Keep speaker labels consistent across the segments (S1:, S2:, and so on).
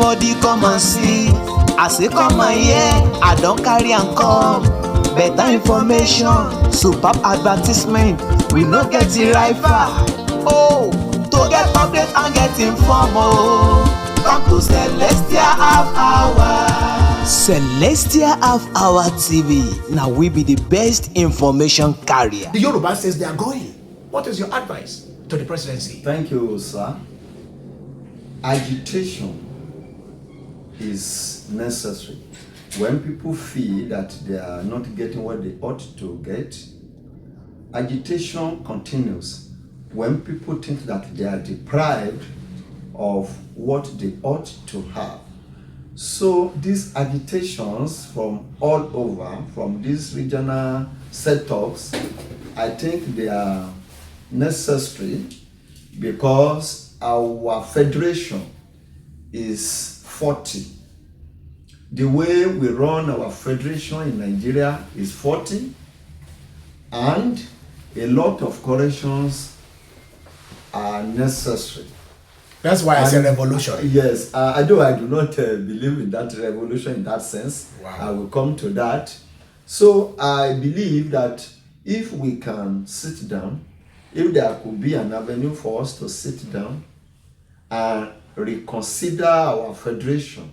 S1: Everybody come and see. I say come and hear. I don't carry and come. Better information, superb advertisement. We no get the rifle. Oh, to get update and get informed. Oh, come to Celestial Half Hour. Celestial Half Hour TV. Now we be the best information carrier.
S2: The Yoruba says they are going. What is your advice to the presidency?
S3: Thank you, sir. Agitation is necessary. When people feel that they are not getting what they ought to get, agitation continues. When people think that they are deprived of what they ought to have. So these agitations from all over, from these regional setups, I think they are necessary because our federation is 40. The way we run our federation in Nigeria is 40, and a lot of corrections are necessary.
S2: That's why I said revolution.
S3: Yes, I do not believe in that revolution in that sense.
S2: Wow.
S3: I will come to that. So I believe that if we can sit down, if there could be an avenue for us to sit down and reconsider our federation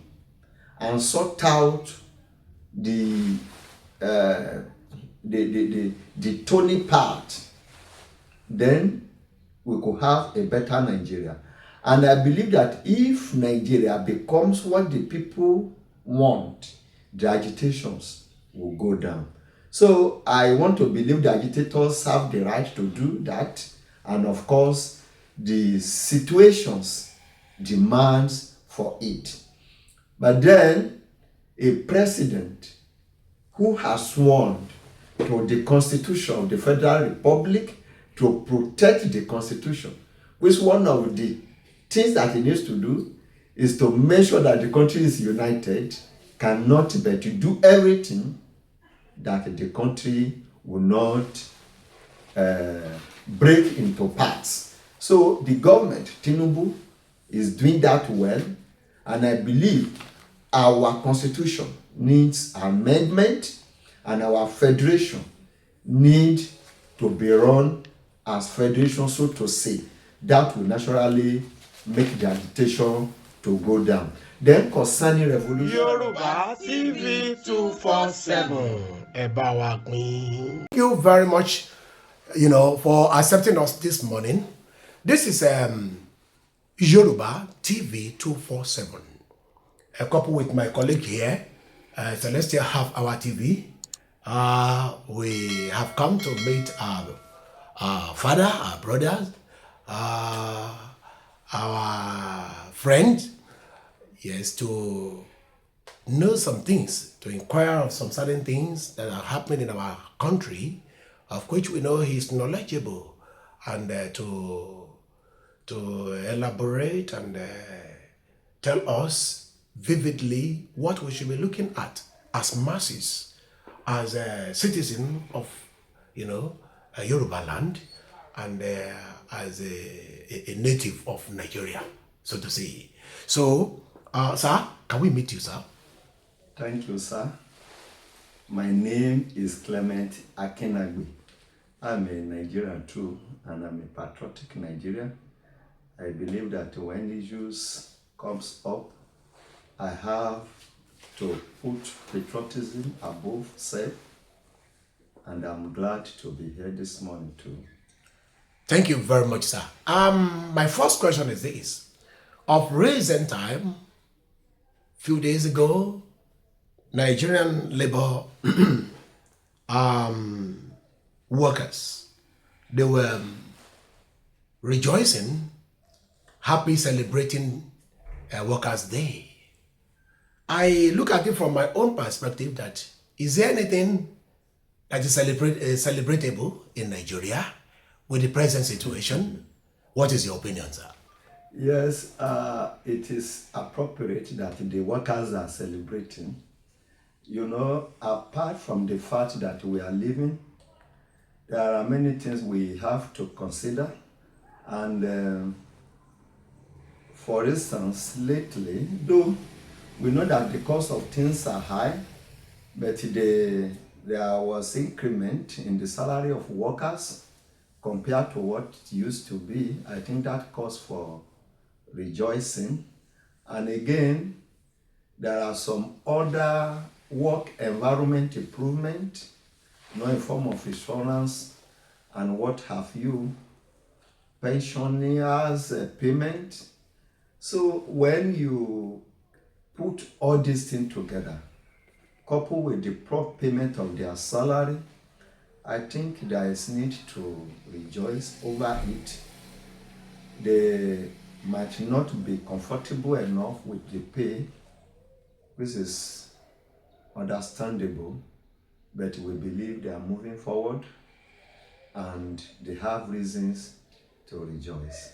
S3: and sort out the Tony part, then we could have a better Nigeria. And I believe that if Nigeria becomes what the people want, the agitations will go down. So I want to believe the agitators have the right to do that. And of course, the situations demands for it. But then, a president who has sworn to the Constitution of the Federal Republic to protect the Constitution, which one of the things that he needs to do is to make sure that the country is united, cannot but to do everything that the country will not break into parts. So the government, Tinubu, is doing that well, and I believe our constitution needs amendment and our federation needs to be run as federation, so to say. That will naturally make the agitation to go down. Then concerning revolution,
S2: Yoruba TV 247. Thank you very much, for accepting us this morning. This is Yoruba TV 247. A couple with my colleague here, Celestial Half Hour TV. We have come to meet our father, our brothers, our friends, yes, to know some things, to inquire of some certain things that are happening in our country, of which we know he is knowledgeable, and to elaborate and tell us vividly what we should be looking at as masses, as a citizen of, Yoruba land, and as a native of Nigeria, so to say. So, sir, can we meet you, sir?
S3: Thank you, sir. My name is Clement Akinnagbe. I'm a Nigerian too, and I'm a patriotic Nigerian. I believe that when issues comes up, I have to put patriotism above self, and I'm glad to be here this morning too.
S2: Thank you very much, sir. My first question is this. Of recent time, few days ago, Nigerian labor workers, they were rejoicing, happy, celebrating Workers' Day. I look at it from my own perspective that, is there anything that is celebratable in Nigeria with the present situation? What is your opinion, sir?
S3: Yes, it is appropriate that the workers are celebrating. Apart from the fact that we are living, there are many things we have to consider. And For instance, lately, though we know that the cost of things are high, but there was increment in the salary of workers compared to what it used to be. I think that calls for rejoicing. And again, there are some other work environment improvement, in form of insurance and what have you, pensioners payment. So when you put all these things together, coupled with the prompt payment of their salary, I think there is need to rejoice over it. They might not be comfortable enough with the pay, which is understandable, but we believe they are moving forward and they have reasons to rejoice.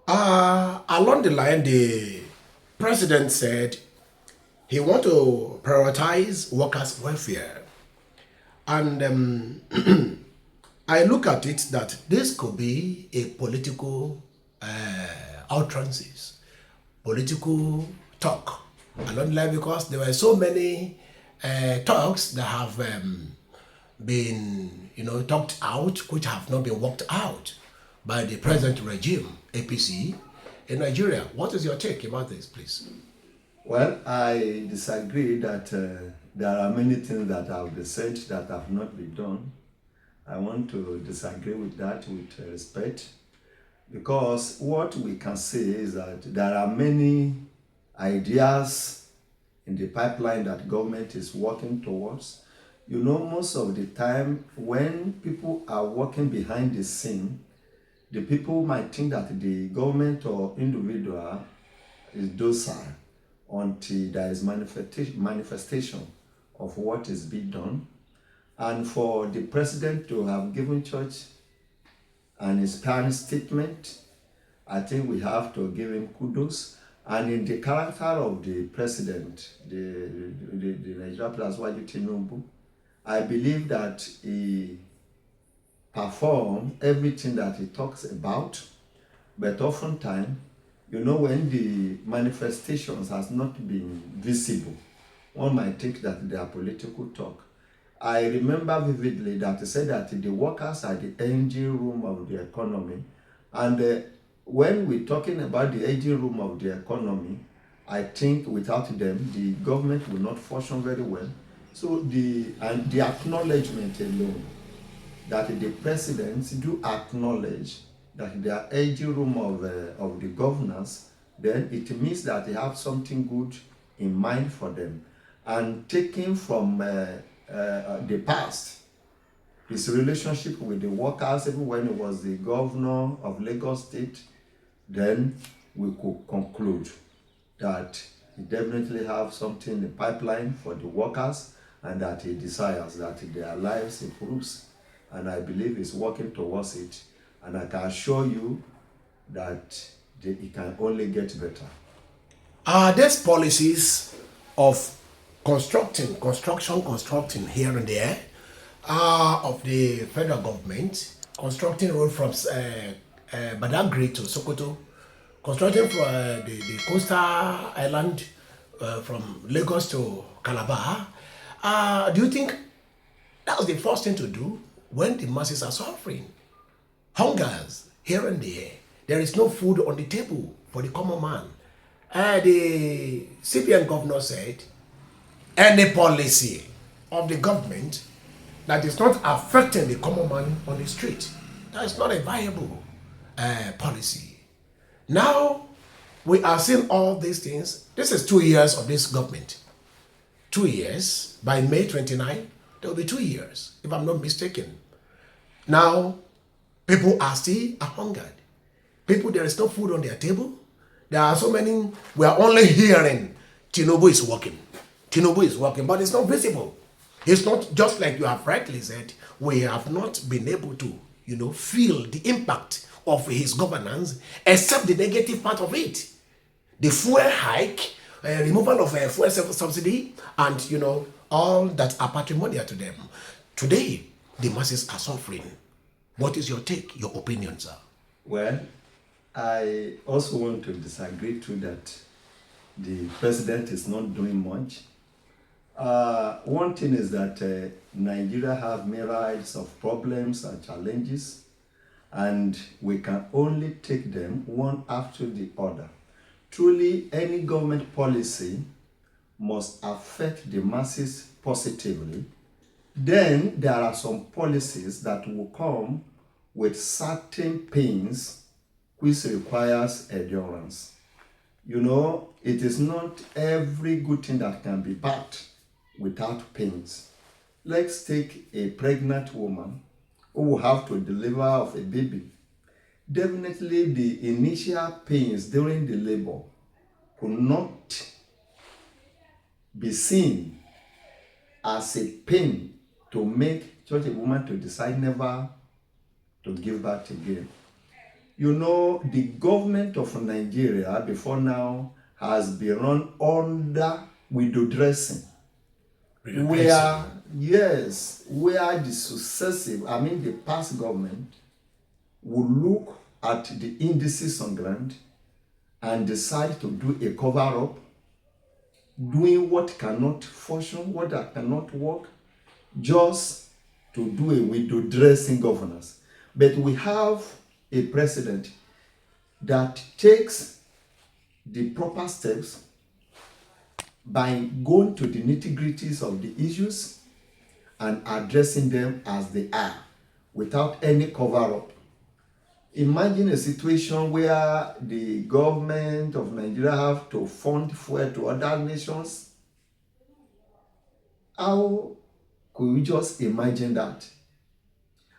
S2: Along the line, the president said he wants to prioritize workers' welfare. And I look at it that this could be a political utterances, political talk along the line, because there were so many talks that have been, talked out, which have not been worked out by the present regime, APC, in Nigeria. What is your take about this, please?
S3: Well, I disagree that there are many things that have been said that have not been done. I want to disagree with that with respect, because what we can say is that there are many ideas in the pipeline that government is working towards. Most of the time when people are working behind the scene, the people might think that the government or individual is docile until there is manifestation of what is being done. And for the president to have given church an inspiring statement, I think we have to give him kudos. And in the character of the president, the Nigeria President Tinubu, I believe that he performs everything that he talks about, but oftentimes, when the manifestations has not been visible, one might think that they are political talk. I remember vividly that he said that the workers are the engine room of the economy. And when we're talking about the engine room of the economy, I think without them, the government will not function very well. So the acknowledgement alone that the presidents do acknowledge that they are engine room of the governance, then it means that they have something good in mind for them. And taking from the past, his relationship with the workers, even when he was the governor of Lagos State, then we could conclude that he definitely have something in the pipeline for the workers, and that he desires that their lives improves. And I believe he's working towards it. And I can assure you that it can only get better.
S2: There's policies of constructing here and there of the federal government, constructing road from Badagry to Sokoto, constructing from the coastal island from Lagos to Calabar. Do you think that was the first thing to do when the masses are suffering? Hungers here and there. There is no food on the table for the common man. The CPN governor said any policy of the government that is not affecting the common man on the street, that is not a viable policy. Now we are seeing all these things. This is 2 years of this government. 2 years. By May 29, there will be 2 years, if I'm not mistaken. Now, people are still hungered. People, there is no food on their table. There are so many, we are only hearing Tinubu is working. Tinubu is working, but it's not visible. It's not just like you have rightly said, we have not been able to, feel the impact of his governance, except the negative part of it. The fuel hike, removal of fuel subsidy, and, all that are patrimonial to them. Today, the masses are suffering. What is your take, your opinion, sir?
S3: Well, I also want to disagree too that the president is not doing much. One thing is that Nigeria have myriads of problems and challenges, and we can only take them one after the other. Truly, any government policy must affect the masses positively. Then there are some policies that will come with certain pains which requires endurance. You know, it is not every good thing that can be backed without pains. Let's take a pregnant woman who will have to deliver of a baby. Definitely the initial pains during the labor could not be seen as a pain to make such a woman to decide never to give birth again. You know, the government of Nigeria before now has been run under window dressing. Where the past government will look at the indices on ground and decide to do a cover-up, doing what cannot function, what that cannot work, just to do a window dressing governance. But we have a president that takes the proper steps by going to the nitty-gritties of the issues and addressing them as they are without any cover-up. Imagine a situation where the government of Nigeria have to fund fuel to other nations. How could we just imagine that?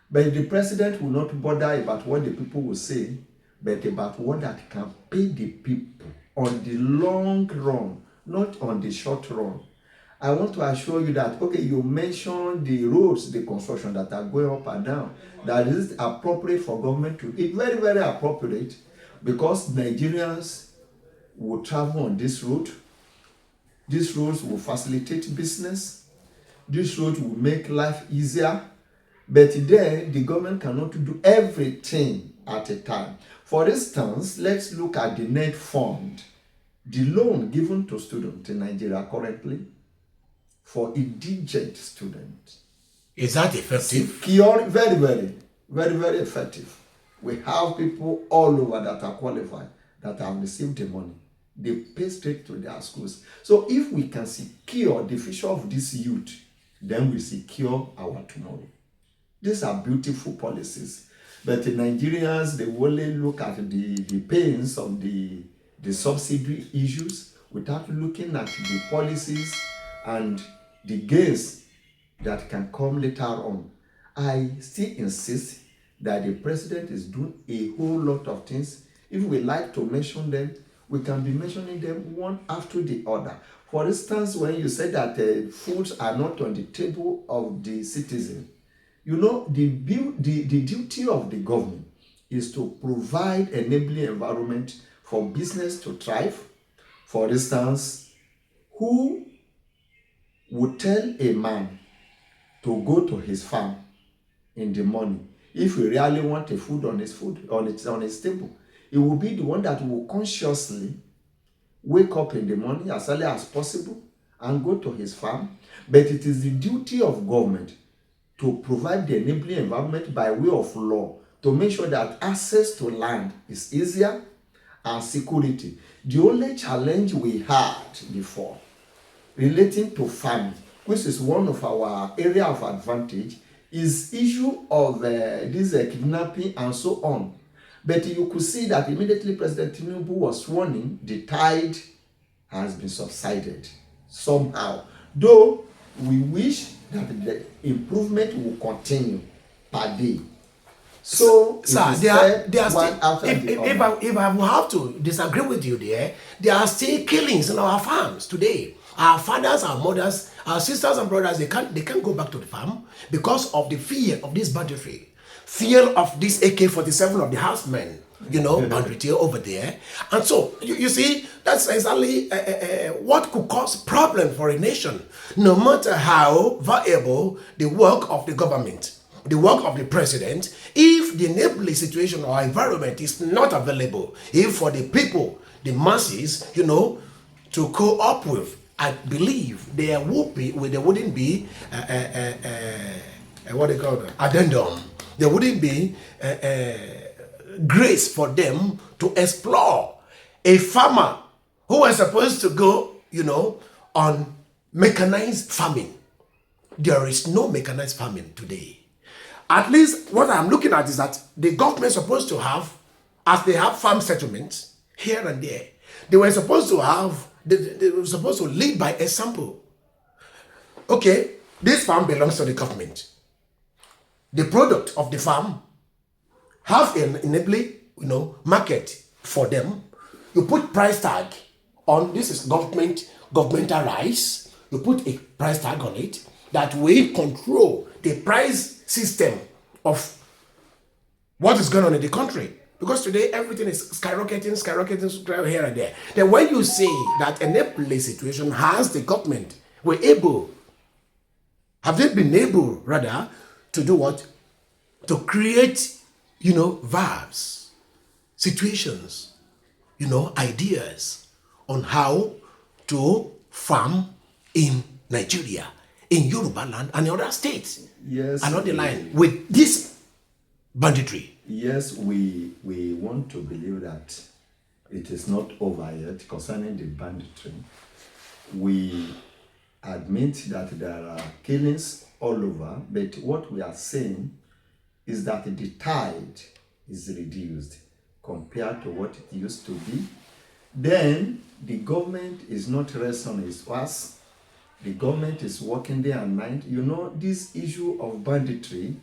S3: But the president will not bother about what the people will say, but about what that can pay the people on the long run, not on the short run. I want to assure you that, okay, you mentioned the roads, the construction that are going up and down. That is appropriate for government to, it's very, very appropriate, because Nigerians will travel on this road. These roads will facilitate business. This road will make life easier. But then the government cannot do everything at a time. For instance, let's look at the net fund, the loan given to students in Nigeria currently for indigent students.
S2: Is that effective?
S3: Secure, very, very, very, very effective. We have people all over that are qualified that have received the money. They pay straight to their schools. So if we can secure the future of this youth, then we secure our tomorrow. These are beautiful policies. But the Nigerians, they only look at the pains of the subsidy issues without looking at the policies and the gains that can come later on. I still insist that the president is doing a whole lot of things. If we like to mention them, we can be mentioning them one after the other. For instance, when you say that foods are not on the table of the citizen, you know, the duty of the government is to provide enabling environment for business to thrive. For instance, who would tell a man to go to his farm in the morning if he really want a food on his table? It will be the one that will consciously wake up in the morning as early as possible and go to his farm. But it is the duty of government to provide the enabling environment by way of law to make sure that access to land is easier and security. The only challenge we had before relating to farming, which is one of our area of advantage, is issue of this kidnapping and so on. But you could see that immediately President Tinubu was sworn in, the tide has been subsided somehow. Though we wish that the improvement will continue per day. So,
S2: sir, if I will have to disagree with you there are still killings in our farms today. Our fathers, our mothers, our sisters and brothers, they can't go back to the farm because of the fear of this banditry, fear of this AK-47 of the housemen, banditry over there. And so, you see, that's exactly what could cause problem for a nation, no matter how valuable the work of the government. the work of the president if the enabling situation or environment is not available, if for the people, the masses, to co-op with. I believe there wouldn't be what they call addendum. There wouldn't be grace for them to explore. A farmer who was supposed to go, on mechanized farming. There is no mechanized farming today. At least what I'm looking at is that the government is supposed to have, as they have farm settlements here and there, they were supposed to have, they were supposed to lead by example. Okay, this farm belongs to the government. The product of the farm have an enabling, market for them. You put price tag on, this is governmental rice. You put a price tag on it that will control the price system of what is going on in the country. Because today everything is skyrocketing here and there. Then when you say that enabling situation has the government, have they been able rather to do what? To create, verbs, situations, ideas on how to farm in Nigeria, in Yoruba land and in other states.
S3: Yes.
S2: Along the line with this banditry.
S3: Yes, we want to believe that it is not over yet concerning the banditry. We admit that there are killings all over, but what we are saying is that the tide is reduced compared to what it used to be. Then the government is not resting on its ass. The government is working day and night. This issue of banditry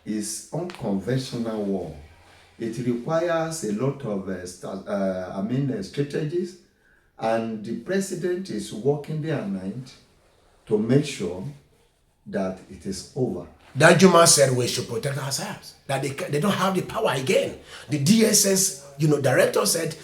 S3: is unconventional war. It requires a lot of strategies, and the president is working day and night to make sure that it is over.
S2: That Juma said we should protect ourselves, that they don't have the power again. The DSS, director said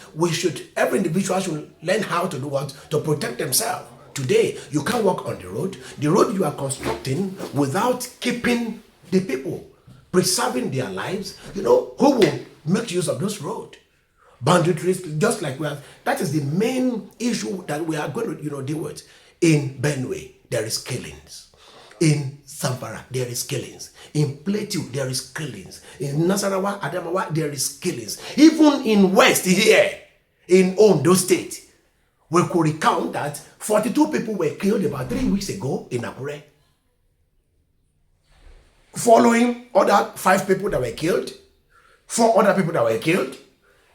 S2: every individual should learn how to do what? To protect themselves. Today, you can't walk on the road you are constructing without keeping the people, preserving their lives. Who will make use of those roads? Banditries, just like that is the main issue that we are going to, deal with. In Benue, there is killings. In Zamfara, there is killings. In Plateau, there is killings. In Nasarawa, Adamawa, there is killings. Even in West here, in Ondo State, we could recount that 42 people were killed about 3 weeks ago in Akure. Following other 5 people that were killed, 4 other people that were killed,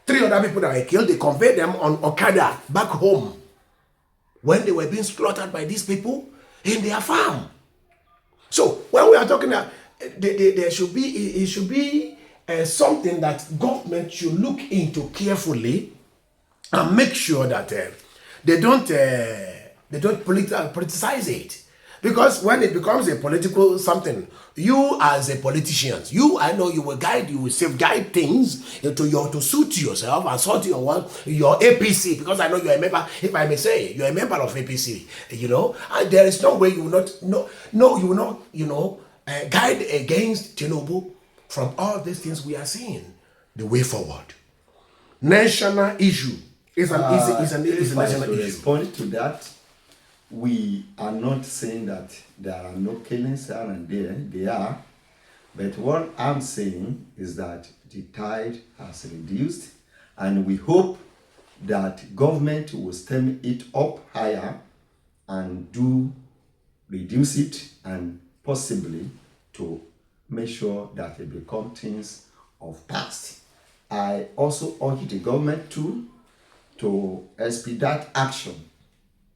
S2: 3 other people that were killed, they conveyed them on Okada back home when they were being slaughtered by these people in their farm. So when we are talking about, there should be something that government should look into carefully and make sure that they don't politicize it. Because when it becomes a political something, you as a politician, I know you will safeguard things to suit yourself and sort your APC, because I know you're a member, if I may say, you're a member of APC, and there is no way you will not guide against Tinubu from all these things we are seeing. The way forward. National issue is a national issue.
S3: Respond to that. We are not saying that there are no killings here and there. They are. But what I'm saying is that the tide has reduced, and we hope that government will stem it up higher and reduce it, and possibly to make sure that it becomes things of past. I also urge the government to expedite action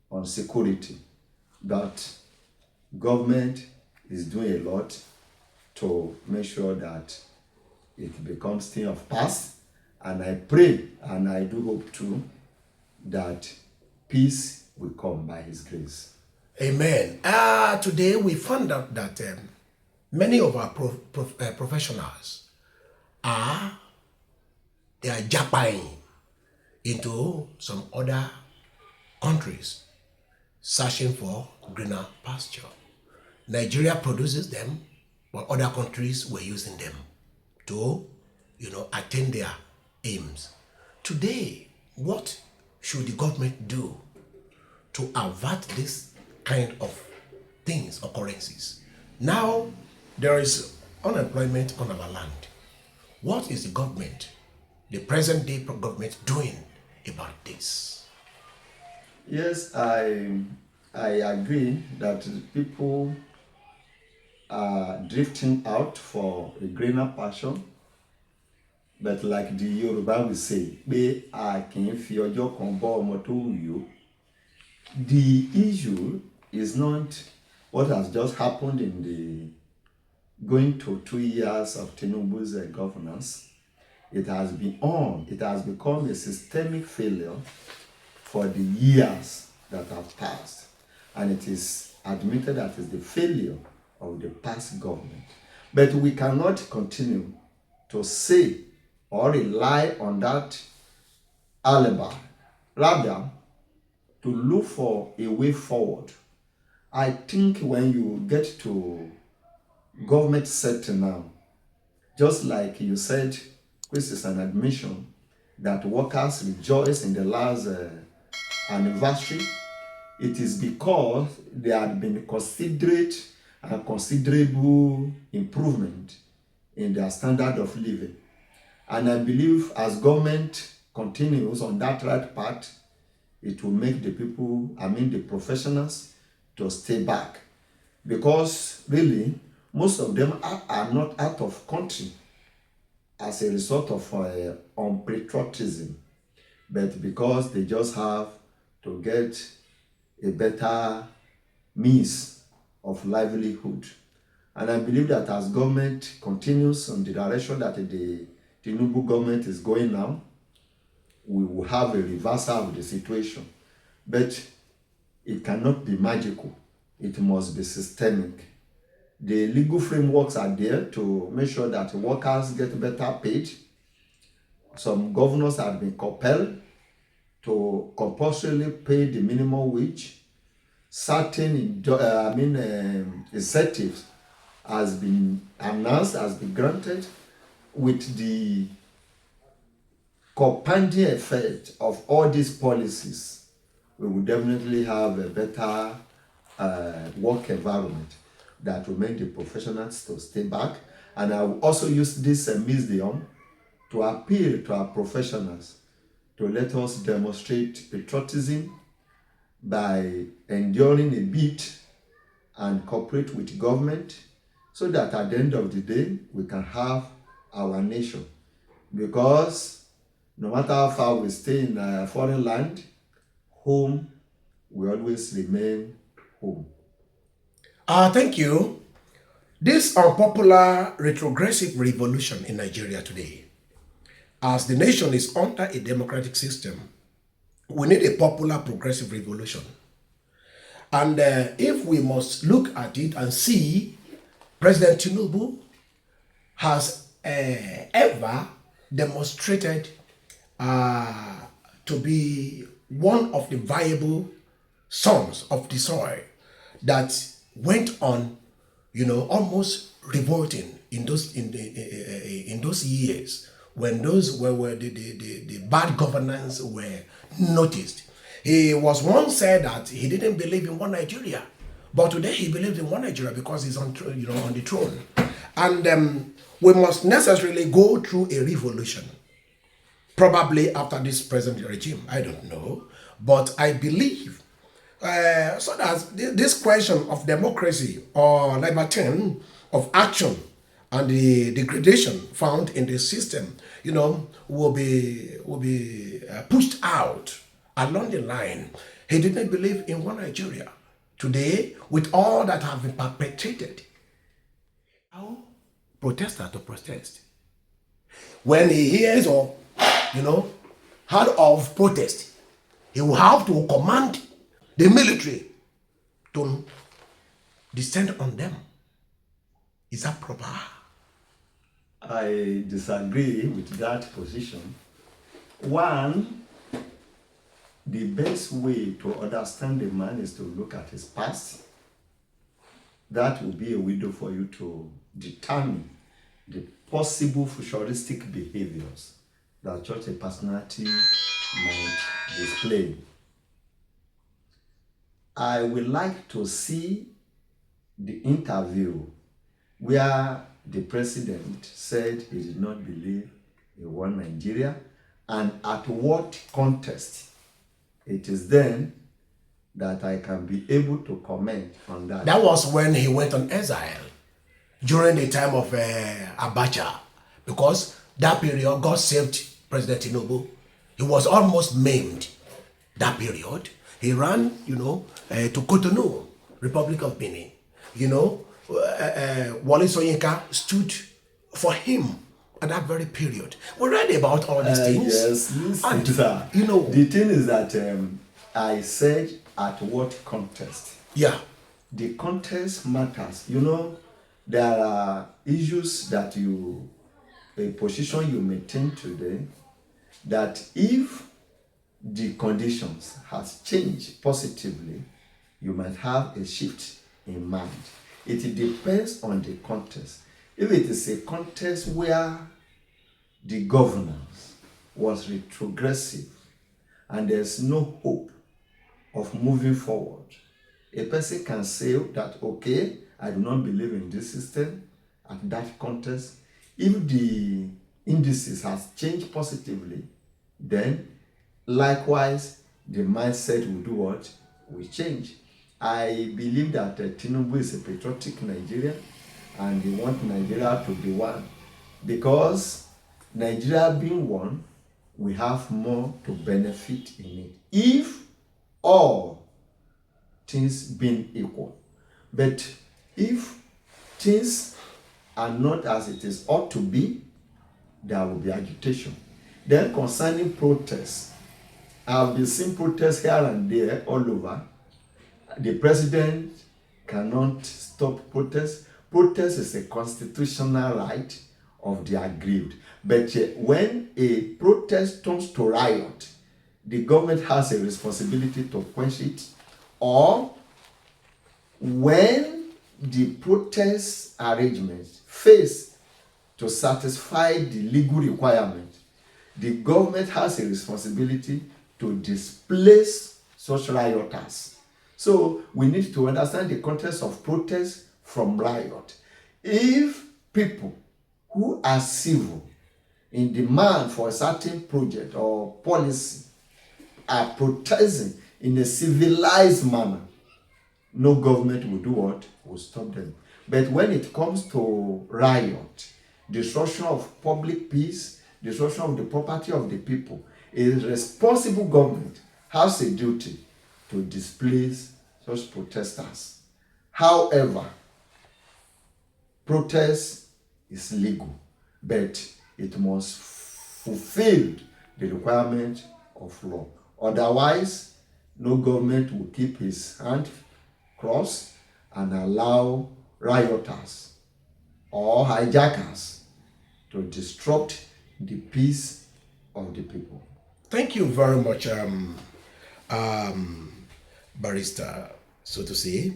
S3: on security. That government is doing a lot to make sure that it becomes thing of past, and I pray and I do hope too that peace will come by His grace.
S2: Amen. Today we found out that many of our professionals they are japping into some other countries, searching for greener pasture. Nigeria produces them, but other countries were using them to, attain their aims. Today, what should the government do to avert this kind of things, occurrences? Now, there is unemployment on our land. What is the government, the present day government, doing about this?
S3: Yes, I agree that people are drifting out for a greener pasture. But like the Yoruba will say, pé a kì í fi ọjọ́ kan bọ́ ọmọ tó wù yó. The issue is not what has just happened in the going to 2 years of Tinubu's governance. It has become a systemic failure for the years that have passed. And it is admitted that it's the failure of the past government. But we cannot continue to say or rely on that alibi. Rather, to look for a way forward. I think when you get to government sector now, just like you said, which is an admission, that workers rejoice in the last anniversary, it is because there had been considerate and considerable improvement in their standard of living. And I believe as government continues on that right path, it will make the people, the professionals, to stay back. Because really, most of them are not out of country as a result of unpatriotism, but because they just have to get a better means of livelihood. And I believe that as government continues on the direction that the Tinubu government is going now, we will have a reversal of the situation. But it cannot be magical. It must be systemic. The legal frameworks are there to make sure that workers get better paid. Some governors have been compelled to compulsorily pay the minimum wage. Certain incentives has been announced, has been granted. With the compounding effect of all these policies, we will definitely have a better work environment that will make the professionals to stay back. And I will also use this museum to appeal to our professionals to let us demonstrate patriotism by enduring a bit and cooperate with government, so that at the end of the day, we can have our nation. Because no matter how far we stay in a foreign land, home will always remain home.
S2: Thank you. This unpopular retrogressive revolution in Nigeria today, as the nation is under a democratic system, we need a popular progressive revolution. And if we must look at it and see, President Tinubu has ever demonstrated to be one of the viable sons of the soil that went on, almost revolting in those years when those were the bad governance were noticed. He was once said that he didn't believe in one Nigeria, but today he believes in one Nigeria because he's on the throne. And we must necessarily go through a revolution, probably after this present regime. I don't know, but I believe so that this question of democracy or libertine of action and the degradation found in the system, will be pushed out along the line. He didn't believe in one Nigeria. Today, with all that have been perpetrated, how protester to protest? When he hears of, heard of protest, he will have to command the military to descend on them. Is that proper?
S3: I disagree with that position. One, the best way to understand a man is to look at his past. that will be a window for you to determine the possible futuristic behaviors that such a personality might display. I would like to see the interview where the president said he did not believe in one Nigeria, and at what context. It is then that I can be able to comment on that.
S2: That was when he went on exile during the time of Abacha, because that period God saved President Tinubu. He was almost maimed that period. He ran, to Cotonou, Republic of Benin. Wale Soyinka stood for him at that very period. We read about all these things.
S3: Yes, listen,
S2: And,
S3: sir. The thing is that I said at what context.
S2: yeah,
S3: The context matters. There are issues that a position you maintain today, that if the conditions has changed positively, you might have a shift in mind. It depends on the context. If it is a context where the governance was retrogressive and there's no hope of moving forward, a person can say that, okay, I do not believe in this system at that context. If the indices has changed positively, then likewise the mindset will do what? Will change. I believe that Tinubu is a patriotic Nigerian, and they want Nigeria to be one, because Nigeria being one, we have more to benefit in it if all things being equal. But if things are not as it is ought to be, there will be agitation. Then concerning protests, I've been seeing protests here and there all over. The president cannot stop protests. Protest is a constitutional right of the aggrieved. But when a protest turns to riot, the government has a responsibility to quench it. Or when the protest arrangements fails to satisfy the legal requirement, the government has a responsibility to displace such rioters. So we need to understand the context of protest from riot. If people who are civil in demand for a certain project or policy are protesting in a civilized manner, no government will do what? Will stop them. But when it comes to riot, destruction of public peace, destruction of the property of the people, a responsible government has a duty to displace such protesters. However, protest is legal, but it must fulfill the requirement of law. Otherwise, no government will keep his hand crossed and allow rioters or hijackers to disrupt the peace of the people.
S2: thank you very much, barrister, so to say.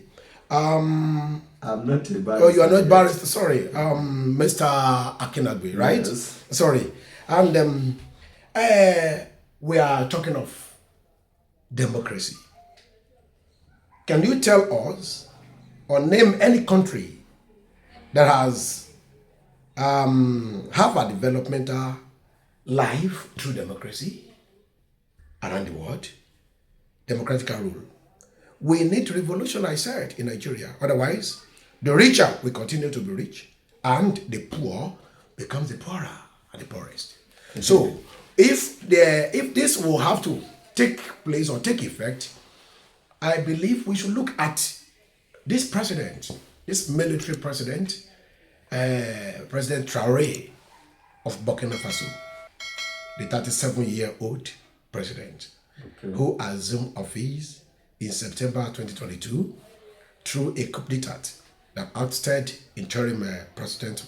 S3: I'm not a barrister.
S2: Oh, you are not
S3: yet.
S2: barrister, sorry. Mr. Akinnagbe, right?
S3: Yes.
S2: Sorry. And we are talking of democracy. Can you tell us or name any country that has have a developmental life through democracy around the world? Democratic rule. We need to revolutionize it in Nigeria. Otherwise, the richer will continue to be rich, and the poor becomes the poorer and the poorest. So, if this will have to take place or take effect, I believe we should look at this president, this military president, President Traoré of Burkina Faso, the 37-year-old president, who assumed office in September 2022 through a coup d'etat that ousted interim President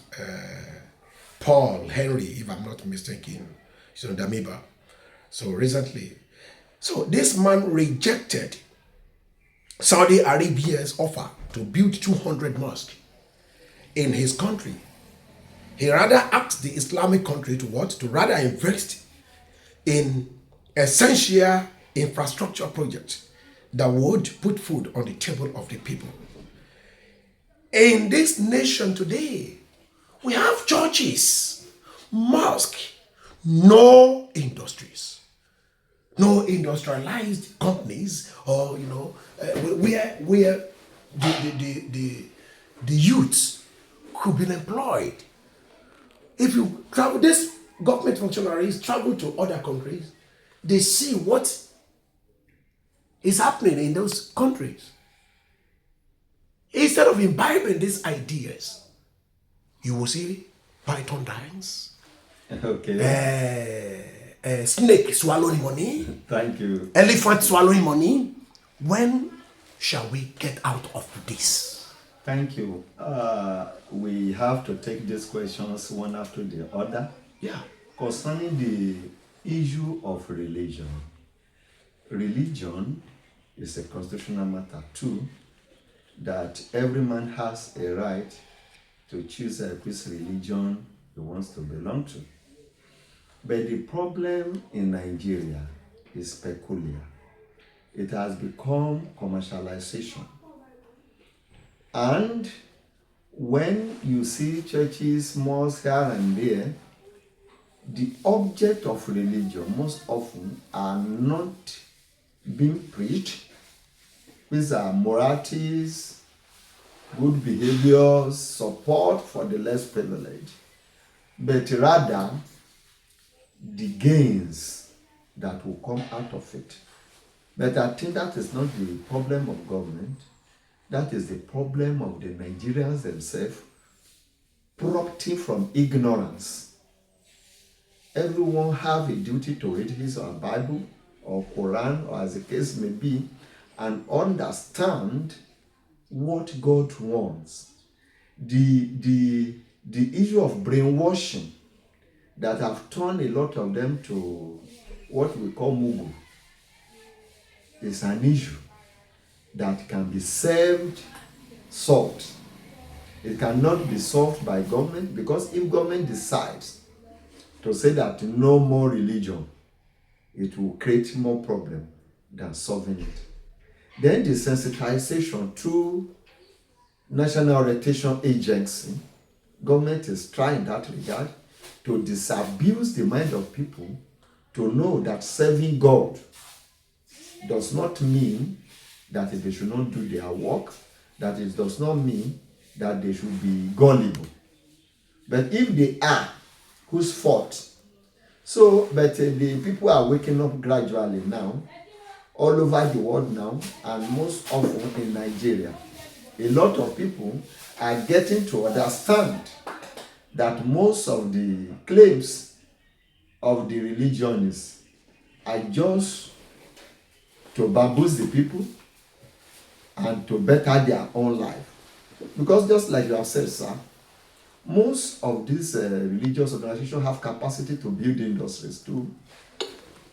S2: Paul Henry, if I'm not mistaken, he's on Damiba. So recently, so this man rejected Saudi Arabia's offer to build 200 mosques in his country. He rather asked the Islamic country to what? To rather invest in essential infrastructure projects that would put food on the table of the people. In this nation today, we have churches, mosques, no industries, no industrialized companies, or where the youths could be employed. If you travel, this government functionaries travel to other countries, they see what is happening in those countries. Instead of imbibing these ideas, you will see python dance, snake swallowing money,
S3: Thank you.
S2: elephant swallowing money. When shall we get out of this?
S3: Thank you. We have to take these questions one after the other.
S2: Yeah.
S3: Concerning the issue of religion, religion is a constitutional matter too, that every man has a right to choose which religion he wants to belong to. But the problem in Nigeria is peculiar. It has become commercialization. And when you see churches, mosques here and there, the object of religion most often are not being preached. These are moralities, good behaviors, support for the less privileged, but rather the gains that will come out of it. But I think that is not the problem of government. That is the problem of the Nigerians themselves, prompting from ignorance. Everyone have a duty to read his or her Bible or Quran, or as the case may be, and understand what God wants. The issue of brainwashing that have turned a lot of them to what we call mugu is an issue that can be solved. It cannot be solved by government, because if government decides to say that no more religion, it will create more problem than solving it. Then the sensitization through National Orientation Agency, government is trying in that regard to disabuse the mind of people to know that serving God does not mean that they should not do their work, that it does not mean that they should be gullible. But if they are, whose fault? So, but the people are waking up gradually now, all over the world now, and most often in Nigeria. A lot of people are getting to understand that most of the claims of the religionists are just to bamboozle the people and to better their own life. Because just like you have said, sir, most of these religious organizations have capacity to build industries too,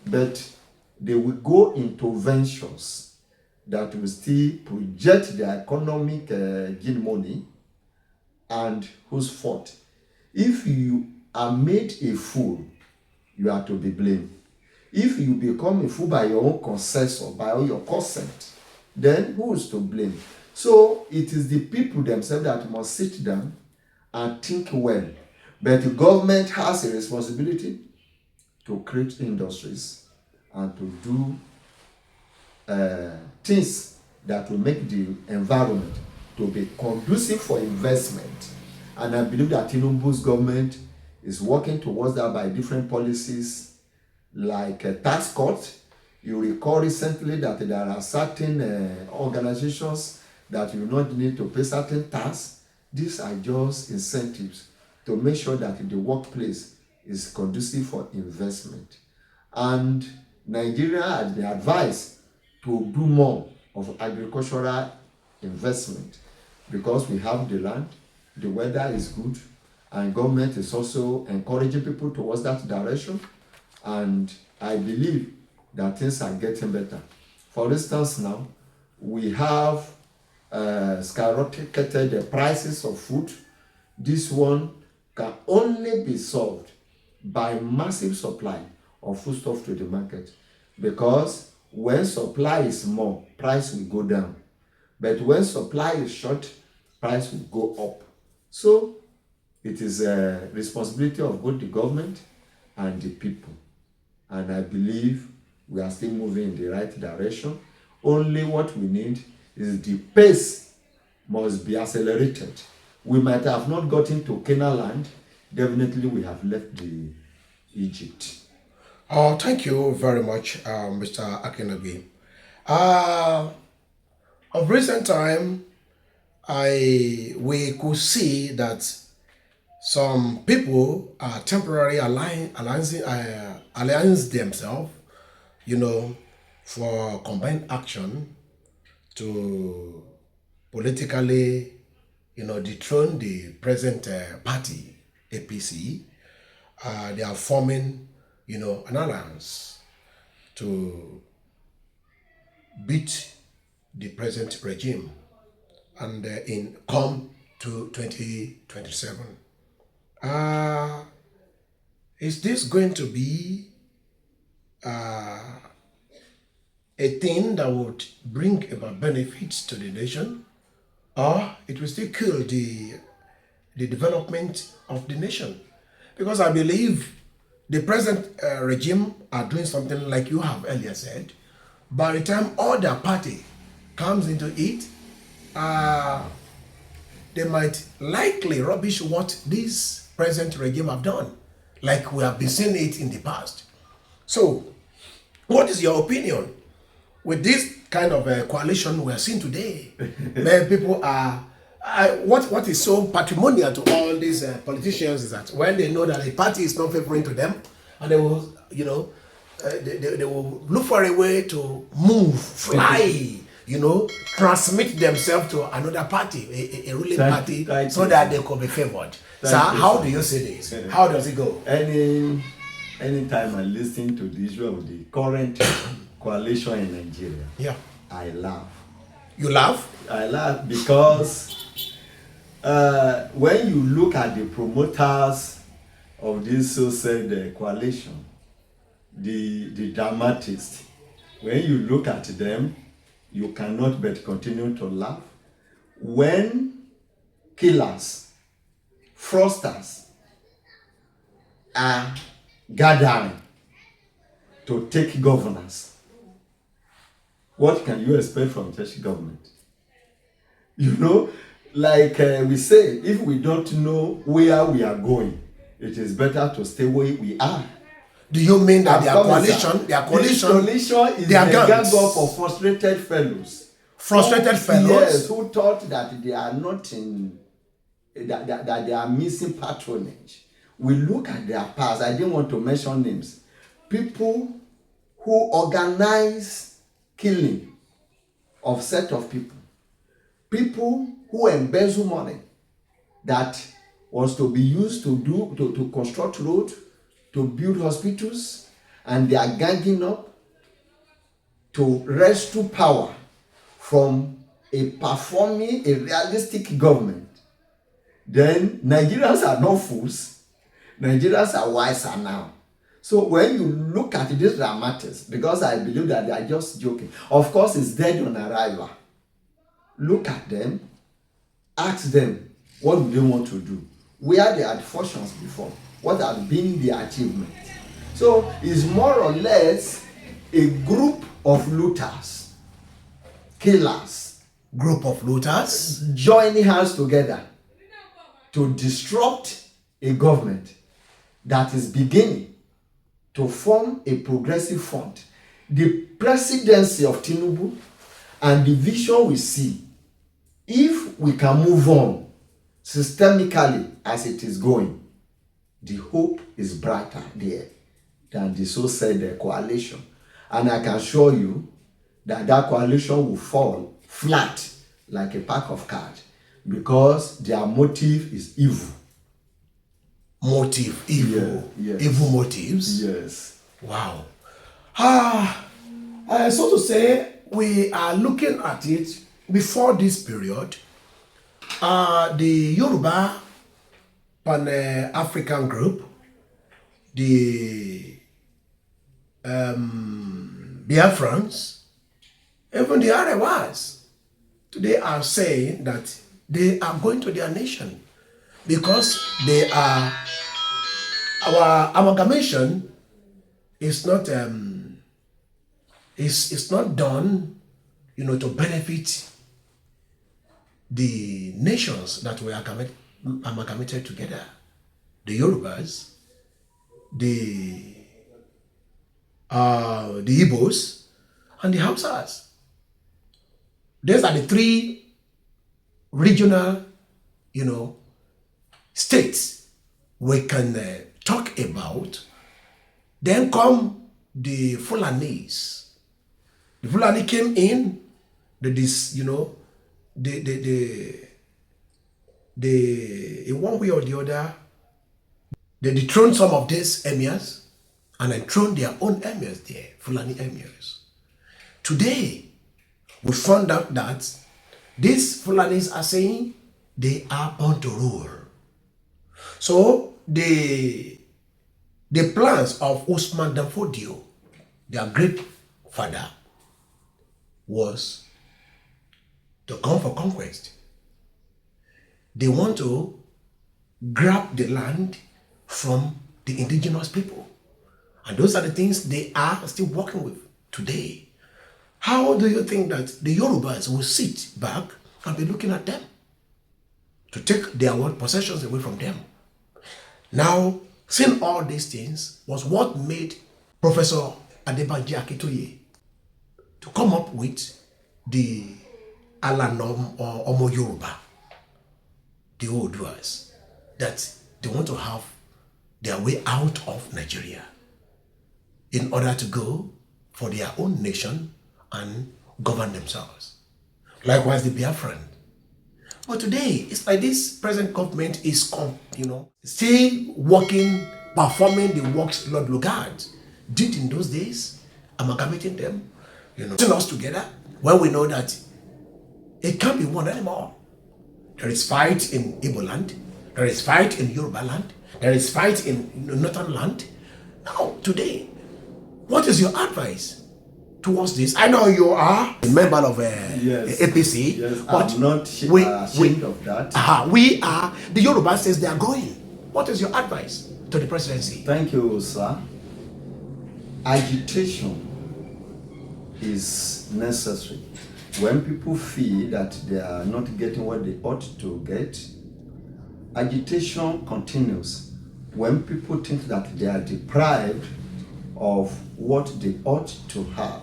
S3: but they will go into ventures that will still project their economic hegemony, and whose fault? If you are made a fool, you are to be blamed. If you become a fool by your own consent or by your consent, then who is to blame? So it is the people themselves that must sit down and think well. But the government has a responsibility to create industries and to do things that will make the environment to be conducive for investment. And I believe that Tinubu's government is working towards that by different policies like a tax cut. You recall recently that there are certain organizations that you not need to pay certain tax. These are just incentives to make sure that the workplace is conducive for investment. And Nigeria has been advised to do more of agricultural investment, because we have the land, the weather is good, and government is also encouraging people towards that direction. And I believe that things are getting better. For instance, now we have skyrocketed the prices of food. This one can only be solved by massive supply of foodstuff to the market, because when supply is more, price will go down, but when supply is short, price will go up. So it is a responsibility of both the government and the people, and I believe we are still moving in the right direction. Only what we need is the pace must be accelerated. We might have not gotten to Canaan land, definitely we have left the Egypt.
S2: Thank you very much, Mr. Akinnagbe. Of recent time, we could see that some people are temporarily alliance themselves, for combined action to politically, dethrone the present party, APC. They are forming, an alliance to beat the present regime and come to 2027. Is this going to be a thing that would bring about benefits to the nation, or it will still kill the development of the nation? Because I believe the present regime are doing something like you have earlier said. By the time other party comes into it, they might likely rubbish what this present regime have done, like we have been seeing it in the past. So, what is your opinion with this kind of coalition we are seeing today, where people are, what is so patrimonial to all these politicians is that when they know that a party is not favoring to them, and they will, they will look for a way to move, fly, transmit themselves to another party, a ruling party, so that they could be favored. So how do you see this? How does it go?
S3: Anytime I listen to the issue of the current coalition in Nigeria, I laugh.
S2: You laugh?
S3: I laugh because when you look at the promoters of this so-said coalition, the dramatists, when you look at them, you cannot but continue to laugh. When killers, fraudsters are gathering to take governance, what can you expect from such government? Like we say, if we don't know where we are going, it is better to stay where we are.
S2: Do you mean that their coalition
S3: is a gang of frustrated fellows?
S2: Frustrated fellows?
S3: Yes, who thought that they are not that they are missing patronage. We look at their past. I didn't want to mention names. People who organize killing of set of people. People who embezzle money that was to be used to construct roads, to build hospitals, and they are ganging up to rescue power from a realistic government. Then Nigerians are not fools. Nigerians are wiser now. So when you look at these dramatics, because I believe that they are just joking, of course it's dead on arrival. Look at them, ask them, what do they want to do? Where they had fortunes before? What have been their achievements? So it's more or less a group of looters, killers.
S2: Group of looters?
S3: Joining hands together to disrupt a government that is beginning to form a progressive front. The presidency of Tinubu and the vision we see, if we can move on systemically as it is going, the hope is brighter there than the so-said coalition. And I can assure you that that coalition will fall flat like a pack of cards because their motive is evil.
S2: Motive, evil.
S3: Yeah, yes.
S2: Evil motives?
S3: Yes.
S2: Wow. So to say, we are looking at it before this period, the Yoruba Pan-African group, the Biafrans, even the Arewas, today are saying that they are going to their nation because they are, our amalgamation is not is not done, to benefit the nations that were amalgamated together. The Yorubas, the Igbos, and the Hausas. These are the three regional, states we can talk about. Then come the Fulanis. The Fulani came in, in one way or the other, they dethroned some of these emirs and enthroned their own emirs there, Fulani emirs. Today, we found out that these Fulanis are saying they are born to rule. So the plans of Usman Dan Fodio, their great father, was to come for conquest. They want to grab the land from the indigenous people. And those are the things they are still working with today. How do you think that the Yorubas will sit back and be looking at them to take their possessions away from them? Now, seeing all these things was what made Professor Adebanji Akintoye to come up with the Alanom or Omo Yoruba, the Oduas, that they want to have their way out of Nigeria in order to go for their own nation and govern themselves. Likewise, the Biafran. But today, it's like this present government is, still working, performing the works Lord Lugard did in those days, amalgamating them, putting us together when we know that it can't be one anymore. There is fight in Igbo land, there is fight in Yoruba land, there is fight in Northern land. Now, today, what is your advice towards this? I know you are a member of APC,
S3: yes,
S2: but
S3: I'm not ashamed of that.
S2: We are, the Yoruba says they are going. What is your advice to the presidency?
S3: Thank you, sir. Agitation is necessary. When people feel that they are not getting what they ought to get, agitation continues. When people think that they are deprived of what they ought to have.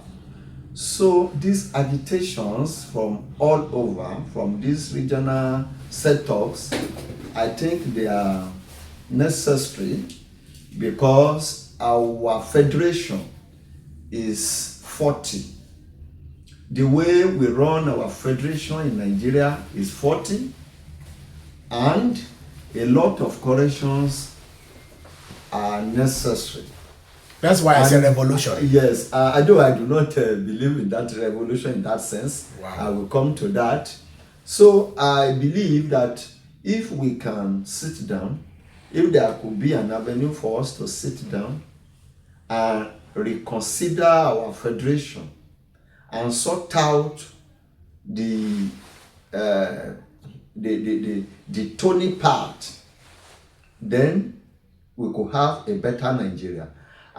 S3: So these agitations from all over, from these regional setups, I think they are necessary because our federation is 40. The way we run our federation in Nigeria is 40, and a lot of corrections are necessary.
S2: That's why I said revolution.
S3: Yes, I do not believe in that revolution in that sense.
S2: Wow.
S3: I will come to that. So I believe that if we can sit down, if there could be an avenue for us to sit down and reconsider our federation and sort out the Tony part, then we could have a better Nigeria.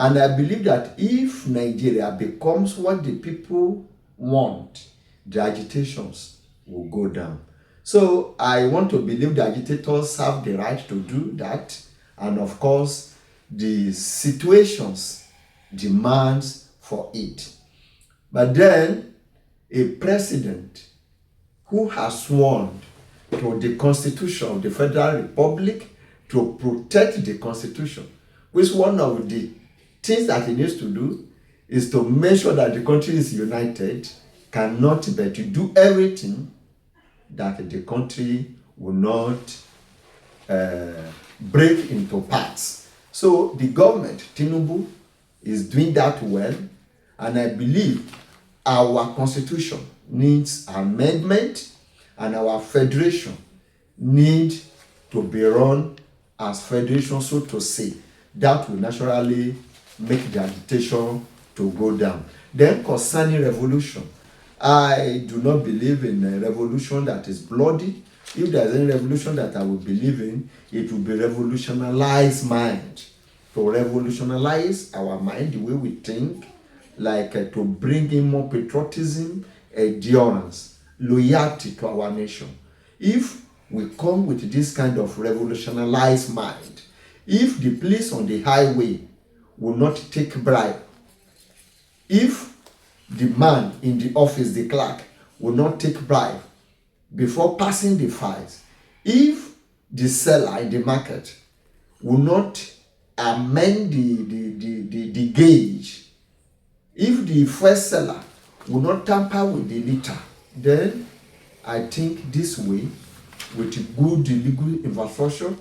S3: And I believe that if Nigeria becomes what the people want, the agitations will go down. So I want to believe the agitators have the right to do that. And of course, the situations demands for it. But then, a president who has sworn to the Constitution of the Federal Republic to protect the Constitution, which one of the things that he needs to do is to make sure that the country is united, cannot but to do everything that the country will not break into parts. So the government, Tinubu, is doing that well, and I believe our constitution needs amendment, and our federation need to be run as federation, so to say. That will naturally make the agitation to go down. Then concerning revolution, I do not believe in a revolution that is bloody. If there is any revolution that I will believe in, it will be revolutionalize mind. To revolutionize our mind, the way we think, like to bring in more patriotism, endurance, loyalty to our nation. If we come with this kind of revolutionized mind, if the police on the highway will not take bribe, if the man in the office, the clerk, will not take bribe before passing the files, if the seller in the market will not amend the gauge, if the first seller will not tamper with the liter, then I think this way, with good legal infrastructure,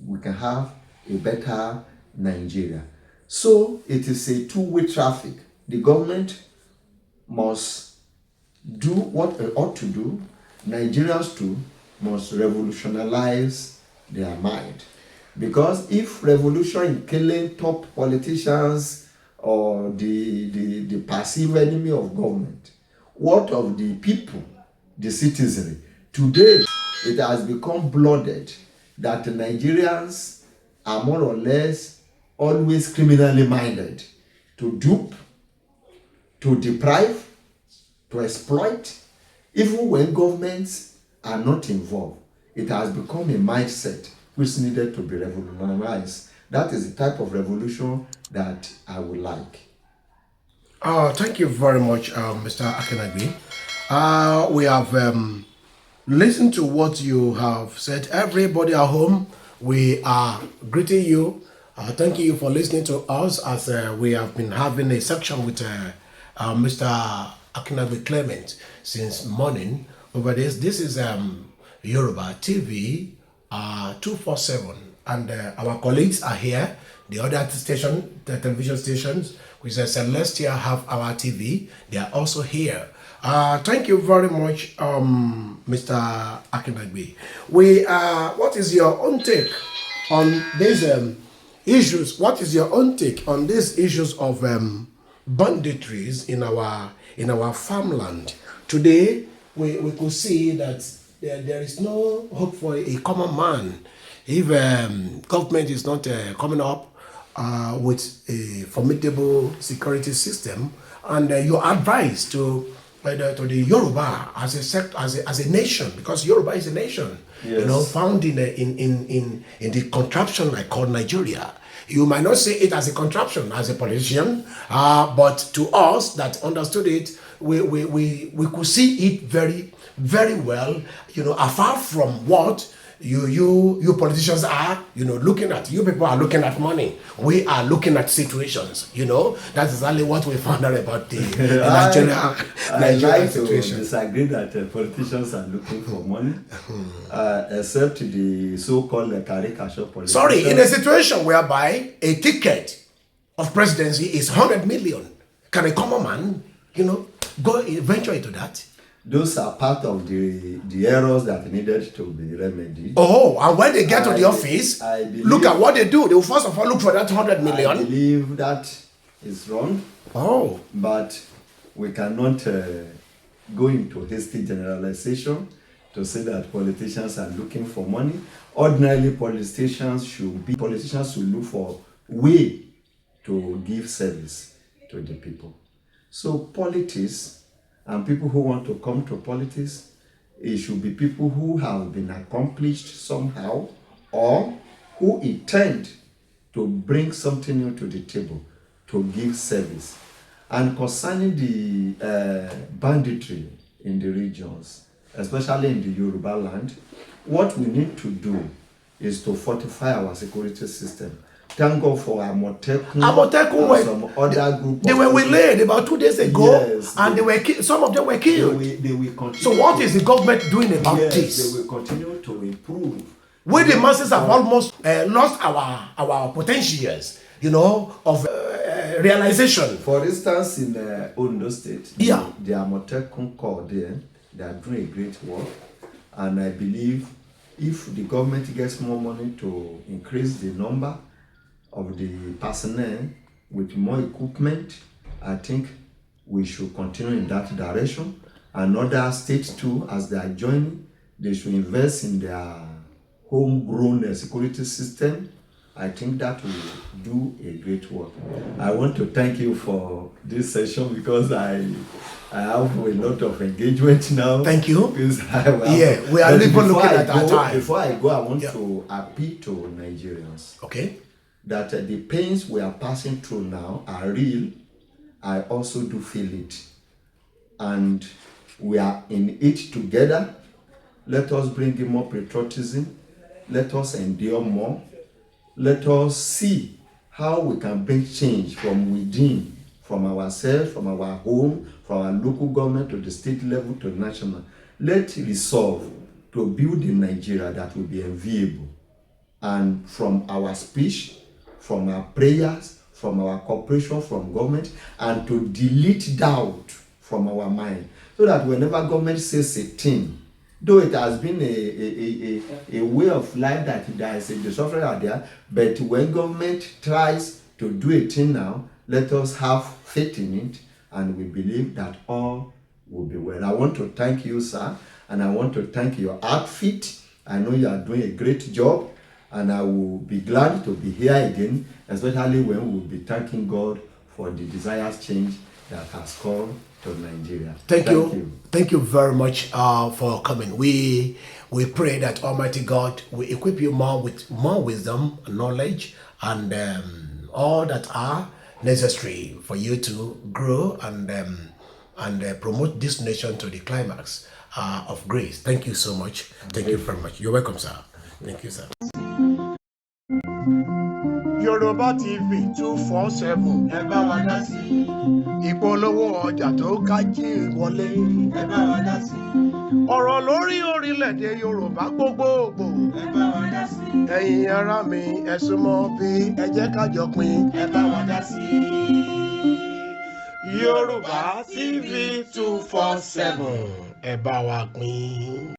S3: we can have a better Nigeria. So it is a two-way traffic. The government must do what they ought to do. Nigerians too must revolutionize their mind. Because if revolution in killing top politicians or the perceived enemy of government, what of the people, the citizenry? Today, it has become blooded that Nigerians are more or less always criminally minded, to dupe, to deprive, to exploit. Even when governments are not involved, it has become a mindset which needed to be revolutionized. That is the type of revolution that I would like.
S2: Thank you very much, Mr. Akinnagbe. We have listened to what you have said. Everybody at home, we are greeting you. Thank you for listening to us as we have been having a section with Mr. Akinnagbe Clement since morning over this. This is Yoruba TV 247, and our colleagues are here. The other station, the television stations, which is Celestia, have our TV. They are also here. Thank you very much, Mr. Akinnagbe. What is your own take on these issues? What is your own take on these issues of banditries in our farmland? Today, we could see that there is no hope for a common man if government is not coming up with a formidable security system. And your advice to the Yoruba as a nation, because Yoruba is a nation,
S3: Yes.
S2: found in the contraption I call Nigeria. You might not say it as a contraption as a politician, but to us that understood it, we could see it very, very well, afar from what you politicians are, looking at. You people are looking at money. We are looking at situations, That's exactly what we found out about the Nigeria
S3: I like
S2: situation.
S3: to disagree that politicians are looking for money, except the so-called caricature politicians.
S2: Sorry, in a situation whereby a ticket of presidency is 100 million, can a common man, go venture into that?
S3: Those are part of the errors that needed to be remedied.
S2: Oh, and when they get to the office,
S3: I believe,
S2: look at what they do. They will first of all look for that 100 million.
S3: I believe that is wrong.
S2: Oh.
S3: But we cannot go into hasty generalization to say that politicians are looking for money. Ordinarily, politicians should look for way to give service to the people. So politics and people who want to come to politics, it should be people who have been accomplished somehow or who intend to bring something new to the table to give service. And concerning the banditry in the regions, especially in the Yoruba land, what we need to do is to fortify our security system. Thank God for Amotekun
S2: were
S3: some other group.
S2: They were waylaid about 2 days ago,
S3: Yes,
S2: and some of them were killed.
S3: They will continue.
S2: So what is the government doing about this?
S3: They will continue to improve.
S2: We the masses have almost lost our potentials, of realization.
S3: For instance, in Ondo State,
S2: Yeah.
S3: the Amotekun Corps there, they are doing a great work. And I believe if the government gets more money to increase the number of the personnel with more equipment, I think we should continue in that direction. And other states too, as they are joining, they should invest in their homegrown security system. I think that will do a great work. I want to thank you for this session because I have a lot of engagement now.
S2: Thank you.
S3: Yeah,
S2: we are even looking at our time.
S3: Before I go, I want to appeal to Nigerians.
S2: Okay.
S3: That the pains we are passing through now are real. I also do feel it. And we are in it together. Let us bring in more patriotism. Let us endure more. Let us see how we can bring change from within, from ourselves, from our home, from our local government to the state level to national. Let's resolve to build a Nigeria that will be enviable. And from our speech, from our prayers, from our cooperation from government, and to delete doubt from our mind. So that whenever government says a thing, though it has been a way of life that there is a suffering out there, but when government tries to do a thing now, let us have faith in it, and we believe that all will be well. I want to thank you, sir, and I want to thank your outfit. I know you are doing a great job, and I will be glad to be here again, especially when we will be thanking God for the desired change that has come to Nigeria.
S2: Thank you. Thank you very much for coming. We pray that Almighty God will equip you more with more wisdom, knowledge, and all that are necessary for you to grow and promote this nation to the climax of grace. Thank you so much. Thank you very much. You're welcome, sir. Thank you, sir. Yoruba TV 247.
S4: Ẹ bá wa dá sí.
S2: Ìpolówó ọjà tó kájí wọlé.
S4: Ẹ bá wa dá sí.
S2: Ọ̀rọ̀ lórí orílẹ̀-èdè Yorùbá gbogbogbò.
S4: Ẹ bá wa dá sí.
S2: Ẹ̀yin ará mi, ẹ súnmọ́ bí ẹ jẹ́ ká jọ pín.
S4: Ẹ bá wa dá sí.
S2: Yoruba TV 247. Ẹ bá wa pín.